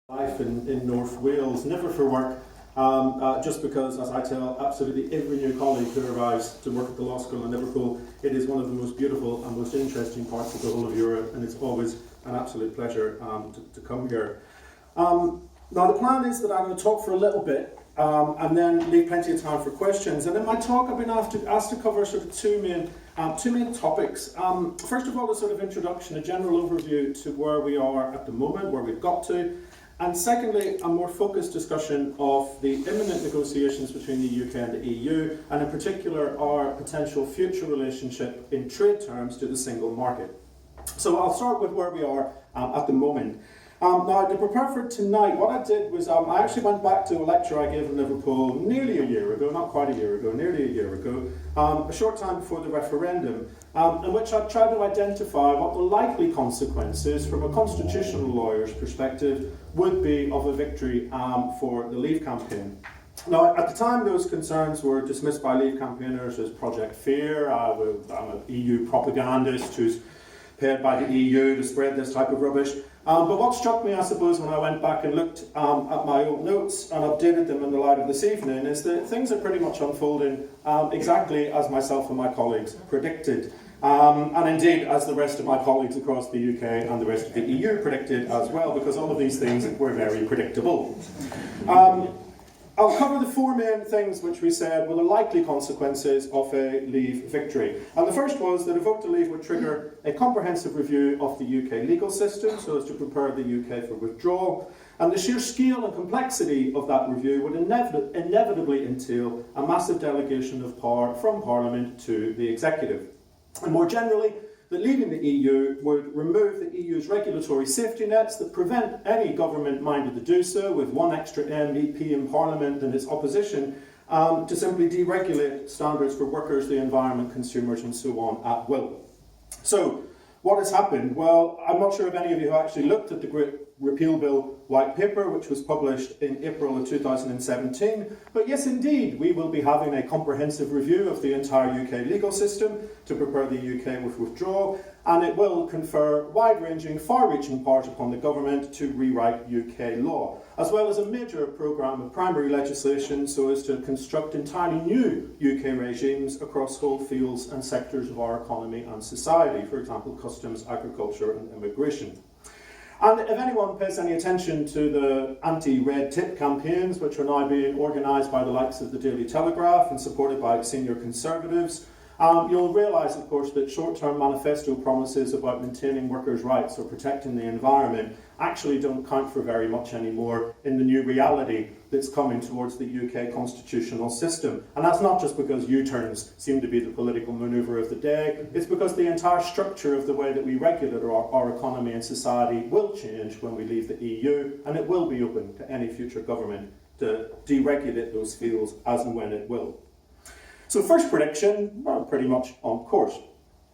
life in North Wales, never for work, just because, as I tell absolutely every new colleague who arrives to work at the law school in Liverpool, it is one of the most beautiful and most interesting parts of the whole of Europe, and it's always an absolute pleasure to come here. Now the plan is that I'm going to talk for a little bit and then leave plenty of time for questions. And in my talk I've been asked to cover sort of two main topics. First of all, a sort of introduction, a general overview to where we are at the moment, where we've got to. And secondly, a more focused discussion of the imminent negotiations between the UK and the EU, and in particular our potential future relationship in trade terms to the single market. So I'll start with where we are at the moment. Now, to prepare for tonight, what I did was I actually went back to a lecture I gave in Liverpool nearly a year ago, not quite a year ago, nearly a year ago, a short time before the referendum, in which I tried to identify what the likely consequences from a constitutional lawyer's perspective would be of a victory for the Leave campaign. Now, at the time, those concerns were dismissed by Leave campaigners as Project Fear. I'm an EU propagandist who's paid by the EU to spread this type of rubbish. But what struck me, I suppose, when I went back and looked at my old notes and updated them in the light of this evening, is that things are pretty much unfolding exactly as myself and my colleagues predicted. And indeed, as the rest of my colleagues across the UK and the rest of the EU predicted as well, because all of these things were very predictable. I'll cover the four main things which we said were the likely consequences of a Leave victory. And the first was that a vote to leave would trigger a comprehensive review of the UK legal system so as to prepare the UK for withdrawal. And the sheer scale and complexity of that review would inevitably entail a massive delegation of power from Parliament to the executive. And more generally, that leaving the EU would remove the EU's regulatory safety nets that prevent any government minded to do so, with one extra MEP in Parliament and its opposition, to simply deregulate standards for workers, the environment, consumers and so on at will. So, what has happened? Well, I'm not sure if any of you have actually looked at the Great Repeal Bill white paper, which was published in April of 2017. But yes, indeed, we will be having a comprehensive review of the entire UK legal system to prepare the UK with withdrawal, and it will confer wide-ranging, far-reaching powers upon the government to rewrite UK law, as well as a major programme of primary legislation so as to construct entirely new UK regimes across whole fields and sectors of our economy and society, for example, customs, agriculture and immigration. And if anyone pays any attention to the anti-red tape campaigns, which are now being organised by the likes of the Daily Telegraph and supported by senior Conservatives, you'll realise, of course, that short-term manifesto promises about maintaining workers' rights or protecting the environment actually don't count for very much anymore in the new reality that's coming towards the UK constitutional system. And that's not just because U-turns seem to be the political manoeuvre of the day, it's because the entire structure of the way that we regulate our economy and society will change when we leave the EU, and it will be open to any future government to deregulate those fields as and when it will. So first prediction, well, pretty much on course.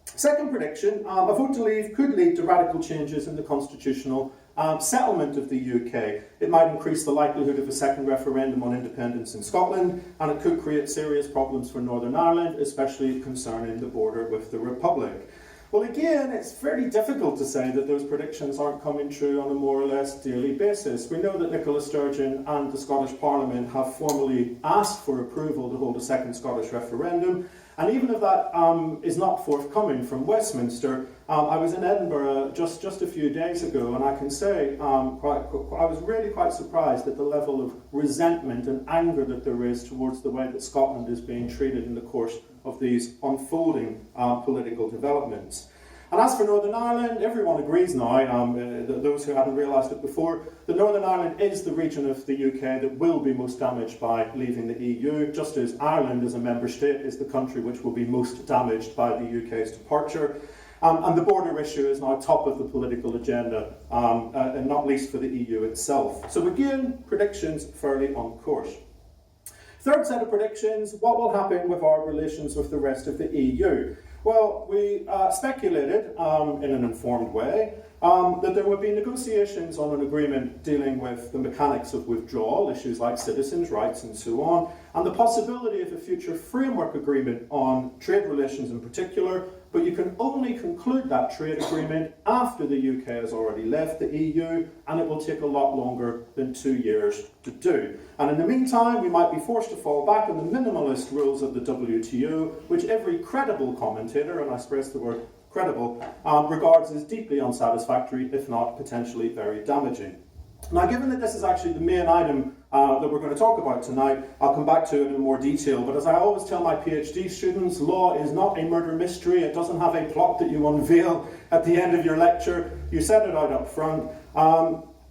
Second prediction, a vote to leave could lead to radical changes in the constitutional settlement of the UK. It might increase the likelihood of a second referendum on independence in Scotland, and it could create serious problems for Northern Ireland, especially concerning the border with the Republic. Well, again, it's very difficult to say that those predictions aren't coming true on a more or less daily basis. We know that Nicola Sturgeon and the Scottish Parliament have formally asked for approval to hold a second Scottish referendum, and even if that is not forthcoming from Westminster, I was in Edinburgh just a few days ago, and I can say I was really quite surprised at the level of resentment and anger that there is towards the way that Scotland is being treated in the course of these unfolding political developments. And as for Northern Ireland, everyone agrees now, those who hadn't realised it before, that Northern Ireland is the region of the UK that will be most damaged by leaving the EU, just as Ireland as a member state is the country which will be most damaged by the UK's departure. And the border issue is now top of the political agenda, and not least for the EU itself. So again, predictions fairly on course. Third set of predictions, what will happen with our relations with the rest of the EU? Well, we speculated in an informed way that there would be negotiations on an agreement dealing with the mechanics of withdrawal, issues like citizens' rights and so on, and the possibility of a future framework agreement on trade relations in particular, but you can only conclude that trade agreement after the UK has already left the EU, and it will take a lot longer than 2 years to do. And in the meantime, we might be forced to fall back on the minimalist rules of the WTO, which every credible commentator, and I stress the word credible, regards as deeply unsatisfactory, if not potentially very damaging. Now, given that this is actually the main item that we're going to talk about tonight, I'll come back to it in more detail. But as I always tell my PhD students, law is not a murder mystery. It doesn't have a plot that you unveil at the end of your lecture. You set it out up front.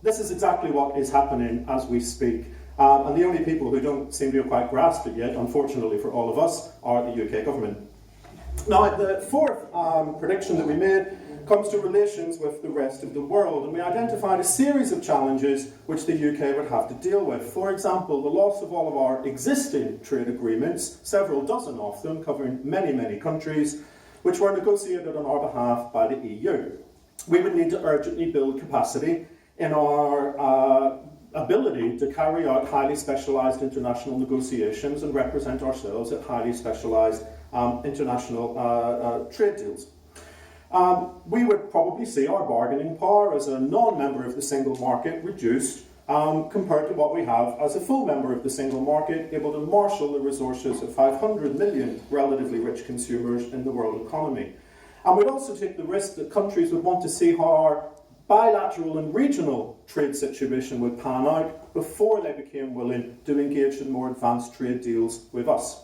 This is exactly what is happening as we speak. And the only people who don't seem to have quite grasped it yet, unfortunately for all of us, are the UK government. Now, the fourth prediction that we made comes to relations with the rest of the world, and we identified a series of challenges which the UK would have to deal with. For example, the loss of all of our existing trade agreements, several dozen of them covering many, many countries, which were negotiated on our behalf by the EU. We would need to urgently build capacity in our ability to carry out highly specialised international negotiations and represent ourselves at highly specialised international trade deals. We would probably see our bargaining power as a non-member of the single market reduced compared to what we have as a full member of the single market, able to marshal the resources of 500 million relatively rich consumers in the world economy. And we'd also take the risk that countries would want to see how our bilateral and regional trade situation would pan out before they became willing to engage in more advanced trade deals with us.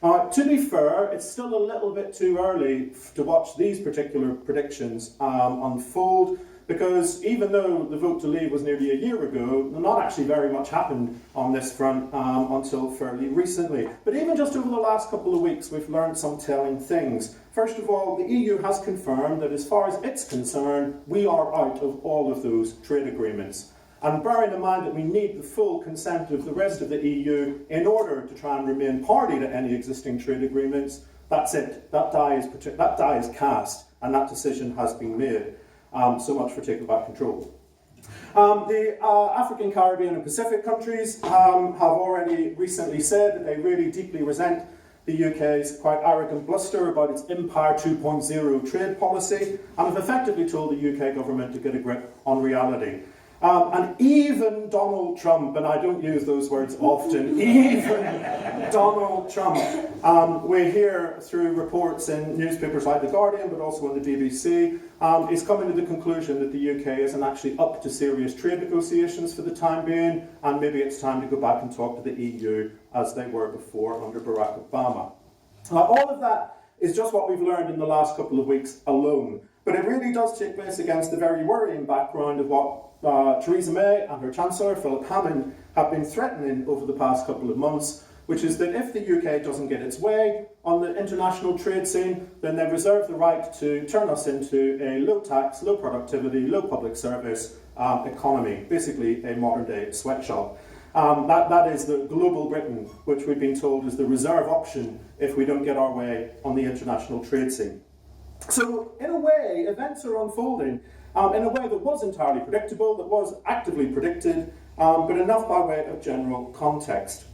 To be fair, it's still a little bit too early to watch these particular predictions unfold, because even though the vote to leave was nearly a year ago, not actually very much happened on this front until fairly recently. But even just over the last couple of weeks, we've learned some telling things. First of all, the EU has confirmed that as far as it's concerned, we are out of all of those trade agreements. And bearing in mind that we need the full consent of the rest of the EU in order to try and remain party to any existing trade agreements, that's it. That die is cast, and that decision has been made. So much for taking back control. The African, Caribbean and Pacific countries have already recently said that they really deeply resent the UK's quite arrogant bluster about its Empire 2.0 trade policy, and have effectively told the UK government to get a grip on reality. And even Donald Trump, and I don't use those words often, even Donald Trump, we hear through reports in newspapers like The Guardian, but also in the BBC, is coming to the conclusion that the UK isn't actually up to serious trade negotiations for the time being, and maybe it's time to go back and talk to the EU as they were before under Barack Obama. All of that is just what we've learned in the last couple of weeks alone, but it really does take place against the very worrying background of what Theresa May and her Chancellor, Philip Hammond, have been threatening over the past couple of months, which is that if the UK doesn't get its way on the international trade scene, then they reserve the right to turn us into a low-tax, low-productivity, low-public service economy, basically a modern-day sweatshop. That is the global Britain, which we've been told is the reserve option if we don't get our way on the international trade scene. So, in a way, events are unfolding in a way that was entirely predictable, that was actively predicted, but enough by way of general context.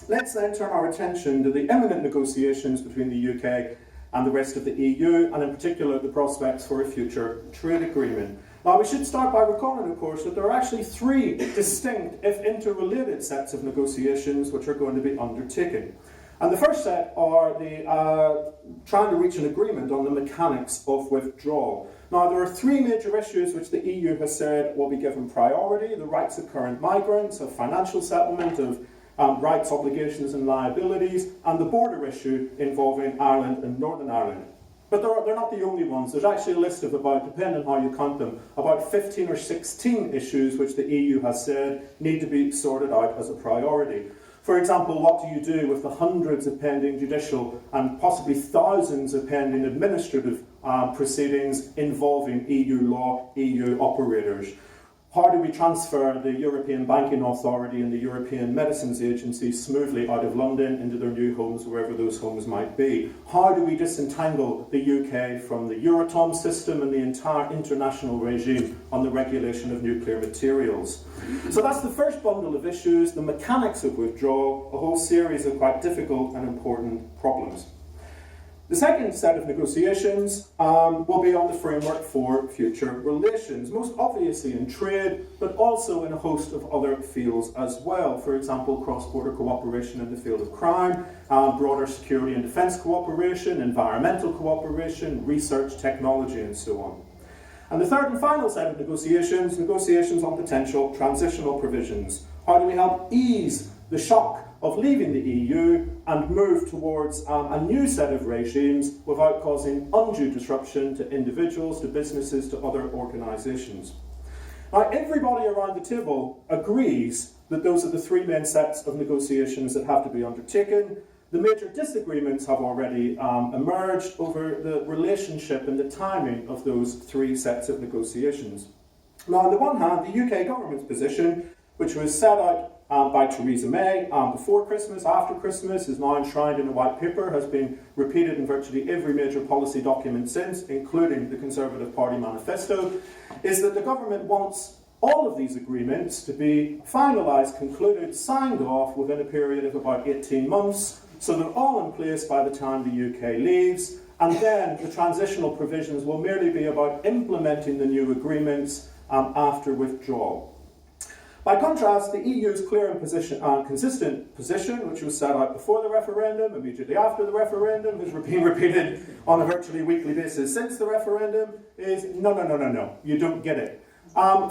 Let's then turn our attention to the imminent negotiations between the UK and the rest of the EU, and in particular the prospects for a future trade agreement. Now, we should start by recalling, of course, that there are actually three distinct, if interrelated, sets of negotiations which are going to be undertaken. And the first set are the trying to reach an agreement on the mechanics of withdrawal. Now, there are three major issues which the EU has said will be given priority: the rights of current migrants, of financial settlement, of rights, obligations and liabilities, and the border issue involving Ireland and Northern Ireland. But they're not the only ones. There's actually a list of about, depending on how you count them, about 15 or 16 issues which the EU has said need to be sorted out as a priority. For example, what do you do with the hundreds of pending judicial and possibly thousands of pending administrative proceedings involving EU law, EU operators? How do we transfer the European Banking Authority and the European Medicines Agency smoothly out of London into their new homes, wherever those homes might be? How do we disentangle the UK from the Euratom system and the entire international regime on the regulation of nuclear materials? So that's the first bundle of issues, the mechanics of withdrawal, a whole series of quite difficult and important problems. The second set of negotiations will be on the framework for future relations, most obviously in trade, but also in a host of other fields as well. For example, cross-border cooperation in the field of crime, broader security and defence cooperation, environmental cooperation, research, technology, and so on. And the third and final set of negotiations on potential transitional provisions. How do we help ease the shock of leaving the EU and move towards a new set of regimes without causing undue disruption to individuals, to businesses, to other organisations? Now, everybody around the table agrees that those are the three main sets of negotiations that have to be undertaken. The major disagreements have already emerged over the relationship and the timing of those three sets of negotiations. Now, on the one hand, the UK government's position, which was set out by Theresa May before Christmas, after Christmas, is now enshrined in a white paper, has been repeated in virtually every major policy document since, including the Conservative Party manifesto, is that the government wants all of these agreements to be finalised, concluded, signed off within a period of about 18 months, so they're all in place by the time the UK leaves, and then the transitional provisions will merely be about implementing the new agreements after withdrawal. By contrast, the EU's clear and consistent position, which was set out before the referendum, immediately after the referendum, has been repeated on a virtually weekly basis since the referendum, is no, you don't get it.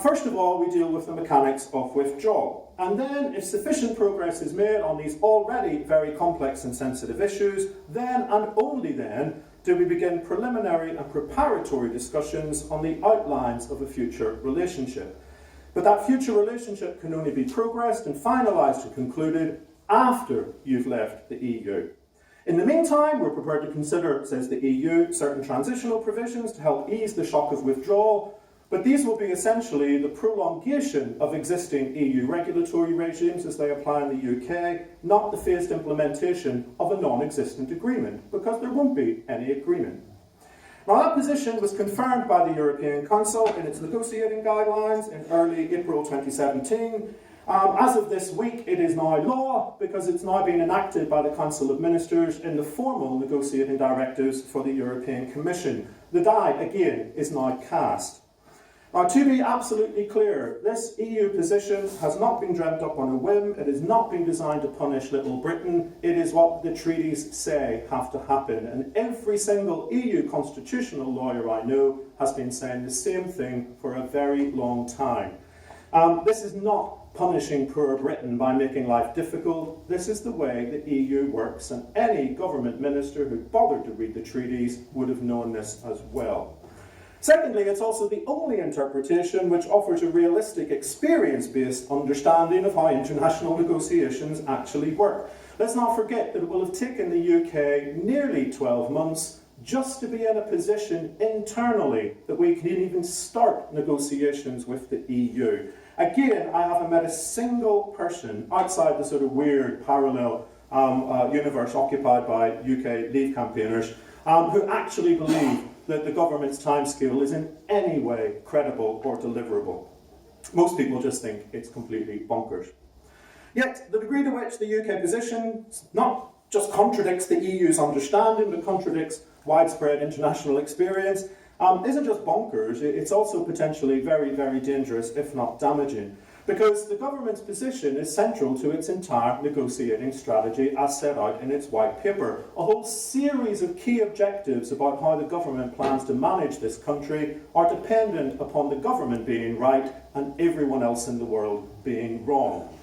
First of all, we deal with the mechanics of withdrawal. And then, if sufficient progress is made on these already very complex and sensitive issues, then and only then do we begin preliminary and preparatory discussions on the outlines of a future relationship. But that future relationship can only be progressed and finalised and concluded after you've left the EU. In the meantime, we're prepared to consider, says the EU, certain transitional provisions to help ease the shock of withdrawal, but these will be essentially the prolongation of existing EU regulatory regimes as they apply in the UK, not the phased implementation of a non-existent agreement, because there won't be any agreement. Now, that position was confirmed by the European Council in its negotiating guidelines in early April 2017. As of this week, it is now law because it's now been enacted by the Council of Ministers in the formal negotiating directives for the European Commission. The die, again, is now cast. Now, to be absolutely clear, this EU position has not been dreamt up on a whim. It has not been designed to punish Little Britain. It is what the treaties say have to happen. And every single EU constitutional lawyer I know has been saying the same thing for a very long time. This is not punishing poor Britain by making life difficult. This is the way the EU works, and any government minister who bothered to read the treaties would have known this as well. Secondly, it's also the only interpretation which offers a realistic experience-based understanding of how international negotiations actually work. Let's not forget that it will have taken the UK nearly 12 months just to be in a position internally that we can even start negotiations with the EU. Again, I haven't met a single person outside the sort of weird parallel universe occupied by UK Leave campaigners who actually believe that the government's timescale is in any way credible or deliverable. Most people just think it's completely bonkers. Yet, the degree to which the UK position not just contradicts the EU's understanding, but contradicts widespread international experience, isn't just bonkers, it's also potentially very, very dangerous, if not damaging. Because the government's position is central to its entire negotiating strategy as set out in its white paper. A whole series of key objectives about how the government plans to manage this country are dependent upon the government being right and everyone else in the world being wrong.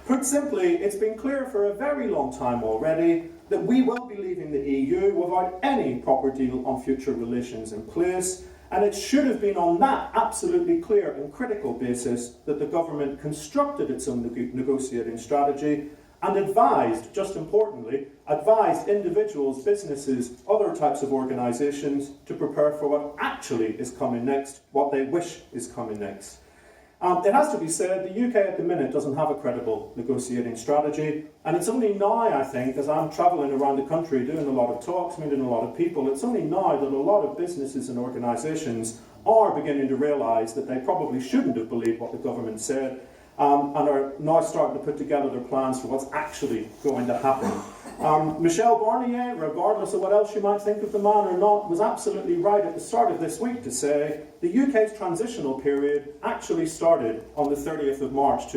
Put simply, it's been clear for a very long time already that we will be leaving the EU without any proper deal on future relations in place. And it should have been on that absolutely clear and critical basis that the government constructed its own negotiating strategy and advised, just importantly, advised individuals, businesses, other types of organisations to prepare for what actually is coming next, what they wish is coming next. It has to be said, the UK at the minute doesn't have a credible negotiating strategy, and it's only now, I think, as I'm travelling around the country doing a lot of talks, meeting a lot of people, it's only now that a lot of businesses and organisations are beginning to realise that they probably shouldn't have believed what the government said, and are now starting to put together their plans for what's actually going to happen. Michel Barnier, regardless of what else you might think of the man or not, was absolutely right at the start of this week to say the UK's transitional period actually started on the 30th of March